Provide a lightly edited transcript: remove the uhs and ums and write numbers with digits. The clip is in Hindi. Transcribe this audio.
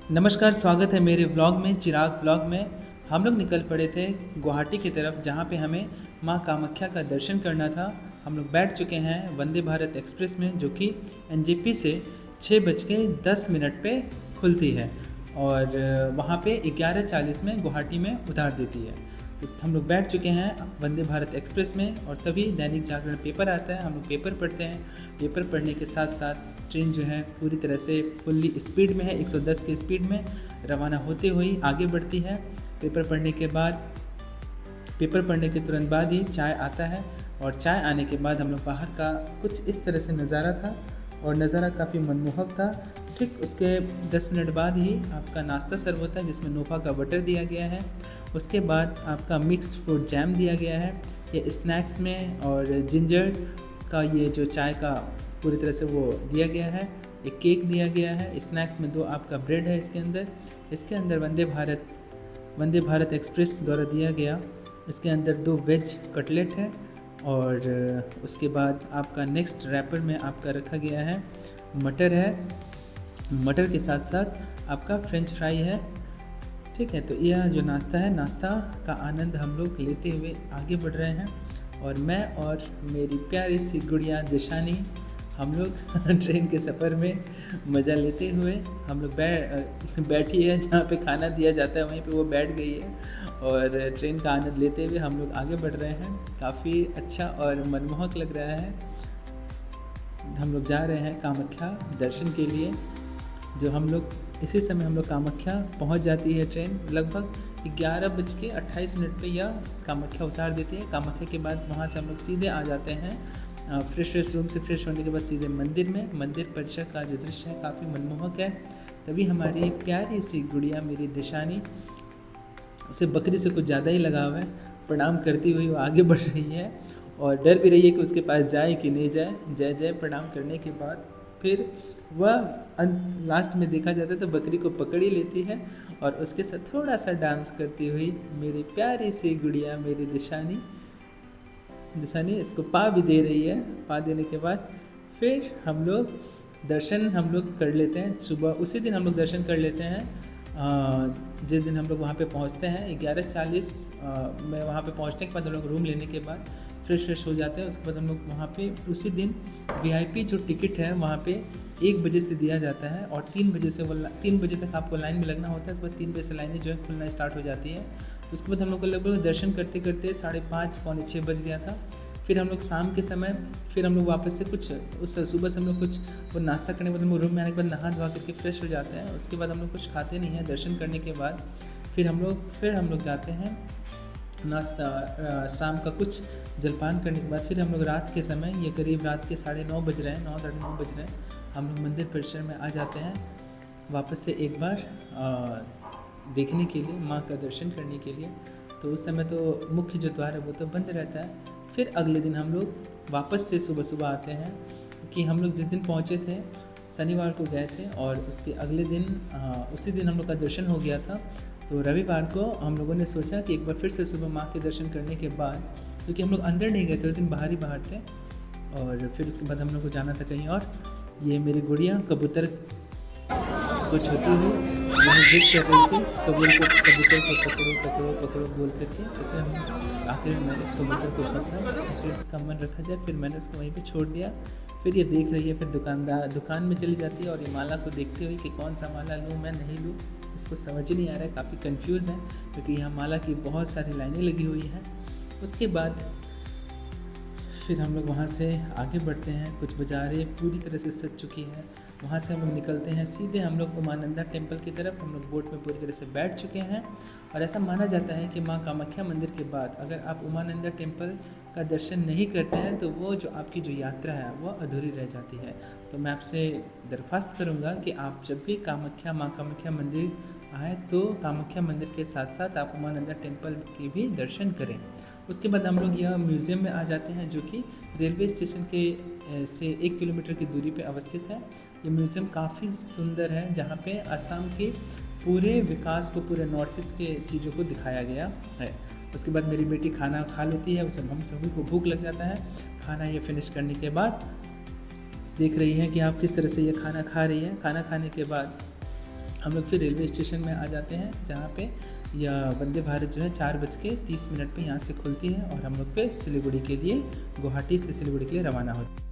नमस्कार, स्वागत है मेरे ब्लॉग में, चिराग ब्लॉग में। हम लोग निकल पड़े थे गुवाहाटी की तरफ, जहाँ पे हमें माँ कामाख्या का दर्शन करना था। हम लोग बैठ चुके हैं वंदे भारत एक्सप्रेस में, जो कि एनजेपी से 6:10 पे खुलती है और वहाँ पे 11:40 में गुवाहाटी में उतार देती है। तो हम लोग बैठ चुके हैं वंदे भारत एक्सप्रेस में और तभी दैनिक जागरण पेपर आता है। हम लोग पेपर पढ़ते हैं। पेपर पढ़ने के साथ साथ ट्रेन जो है पूरी तरह से फुल्ली स्पीड में है, 110 की स्पीड में रवाना होते हुए आगे बढ़ती है। पेपर पढ़ने के तुरंत बाद ही चाय आता है और चाय आने के बाद हम लोग बाहर का कुछ इस तरह से नज़ारा था और नज़ारा काफ़ी मनमोहक था। ठीक उसके 10 मिनट बाद ही आपका नाश्ता सर्व होता है, जिसमें नोफा का बटर दिया गया है। उसके बाद आपका मिक्स्ड फ्रूट जैम दिया गया है। ये स्नैक्स में और जिंजर का ये जो चाय का पूरी तरह से वो दिया गया है। एक केक दिया गया है। स्नैक्स में 2 आपका ब्रेड है इसके अंदर वंदे भारत एक्सप्रेस द्वारा दिया गया। इसके अंदर 2 वेज कटलेट है और उसके बाद आपका नेक्स्ट रैपर में आपका रखा गया है मटर है। मटर के साथ साथ आपका फ्रेंच फ्राई है। ठीक है, तो यह जो नाश्ता है, नाश्ता का आनंद हम लोग लेते हुए आगे बढ़ रहे हैं और मैं और मेरी प्यारी सी गुड़िया दिशानी हम लोग ट्रेन के सफ़र में मज़ा लेते हुए हम लोग बैठी है। जहाँ पे खाना दिया जाता है वहीं पे वो बैठ गई है और ट्रेन का आनंद लेते हुए हम लोग आगे बढ़ रहे हैं। काफ़ी अच्छा और मनमोहक लग रहा है। हम लोग जा रहे हैं कामाख्या दर्शन के लिए। जो हम लोग इसी समय हम लोग कामाख्या पहुंच जाती है ट्रेन। लगभग 11:28 पे यह कामाख्या उतार देती है। कामाख्या के बाद वहां से हम लोग सीधे आ जाते हैं फ्रेश रूम से फ्रेश होने के बाद सीधे मंदिर में। मंदिर परिसर का जो दृश्य है काफ़ी मनमोहक है। तभी हमारी प्यारी सी गुड़िया मेरी दिशानी, उसे बकरी से कुछ ज़्यादा ही लगाव है, प्रणाम करती हुई वो आगे बढ़ रही है और डर भी रही है कि उसके पास जाए कि नहीं जाए। जय जय प्रणाम करने के बाद फिर वह लास्ट में देखा जाता है तो बकरी को पकड़ ही लेती है और उसके साथ थोड़ा सा डांस करती हुई मेरी प्यारी सी गुड़िया मेरी दिशानी इसको पा भी दे रही है। पा देने के बाद फिर हम लोग दर्शन कर लेते हैं। सुबह उसी दिन हम लोग दर्शन कर लेते हैं जिस दिन हम लोग वहाँ पे पहुँचते हैं 11:40 में। वहाँ पे पहुँचने के बाद हम लोग रूम लेने के बाद फ्रेश हो जाते हैं। उसके बाद हम लोग वहाँ पे उसी दिन वीआईपी जो टिकट है वहाँ पे 1 बजे से दिया जाता है और 3 बजे से 3 बजे तक आपको लाइन में लगना होता है। उसके बाद 3 बजे से लाइनें जो है खुलना स्टार्ट हो जाती है। तो उसके बाद हम लोग को लगभग दर्शन करते करते 5:30 पौने 6 बज गया था। फिर हम लोग शाम के समय फिर हम लोग वापस से कुछ उस सुबह से हम लोग कुछ वो नाश्ता करने के बाद हम लोग रूम में आने के बाद नहा धोवा करके फ्रेश हो जाते हैं। उसके बाद हम लोग कुछ खाते नहीं हैं। दर्शन करने के बाद फिर हम लोग जाते हैं नाश्ता शाम का कुछ जलपान करने के बाद फिर हम लोग रात के समय, ये करीब रात के 9:30 बज रहे हैं, 9 साढ़े 9 बज रहे हैं, हम लोग मंदिर परिसर में आ जाते हैं वापस से एक बार देखने के लिए, माँ का दर्शन करने के लिए। तो उस समय तो मुख्य जो द्वार है वो तो बंद रहता है। फिर अगले दिन हम लोग वापस से सुबह आते हैं कि हम लोग जिस दिन पहुँचे थे शनिवार को गए थे और उसके अगले दिन उसी दिन हम लोग का दर्शन हो गया था। तो रविवार को हम लोगों ने सोचा कि एक बार फिर से सुबह माँ के दर्शन करने के बाद, क्योंकि हम लोग अंदर नहीं गए थे उस दिन, बाहर थे और फिर उसके बाद हम लोग को जाना था कहीं और। ये मेरी गुड़िया कबूतर को छोटी हुई वह जिद कर रही थी कबूतर को पकड़ो बोल करके। तो फिर हम आखिर में मैंने उस कबूतर को पकड़ा, फिर उसका मन रखा जाए, फिर मैंने उसको वहीं पे छोड़ दिया। फिर ये देख रही है, फिर दुकान में चली जाती है और ये माला को देखते हुए कि कौन सा माला लूँ मैं नहीं लूँ, इसको समझ ही नहीं आ रहा है, काफ़ी कंफ्यूज है क्योंकि यहाँ माला की बहुत सारी लाइनें लगी हुई हैं। उसके बाद फिर हम लोग वहाँ से आगे बढ़ते हैं। कुछ बाज़ारें पूरी तरह से सज चुकी है। वहाँ से हम लोग निकलते हैं सीधे हम लोग उमानंदा टेम्पल की तरफ। हम लोग बोट में पूरी तरह से बैठ चुके हैं और ऐसा माना जाता है कि माँ कामाख्या मंदिर के बाद अगर आप उमानंदा टेम्पल का दर्शन नहीं करते हैं तो वो जो आपकी जो यात्रा है वो अधूरी रह जाती है। तो मैं आपसे दरख्वास्त करूँगा कि आप जब भी माँ कामाख्या मंदिर आए तो कामाख्या मंदिर के साथ साथ आप उमानंदा टेम्पल के भी दर्शन करें। उसके बाद हम लोग यह म्यूज़ियम में आ जाते हैं जो कि रेलवे स्टेशन के से 1 किलोमीटर की दूरी पे अवस्थित है। ये म्यूज़ियम काफ़ी सुंदर है, जहाँ पे असम के पूरे विकास को, पूरे नॉर्थ ईस्ट के चीज़ों को दिखाया गया है। उसके बाद मेरी बेटी खाना खा लेती है, उसे हम सभी को भूख लग जाता है। खाना ये फिनिश करने के बाद देख रही है कि आप किस तरह से ये खाना खा रही है। खाना खाने के बाद हम लोग फिर रेलवे स्टेशन में आ जाते हैं, जहाँ पे यह वंदे भारत जो है 4:30 पे यहाँ से खुलती है और हम लोग फिर सिलीगुड़ी के लिए, गुवाहाटी से सिलीगुड़ी के लिए रवाना होते हैं।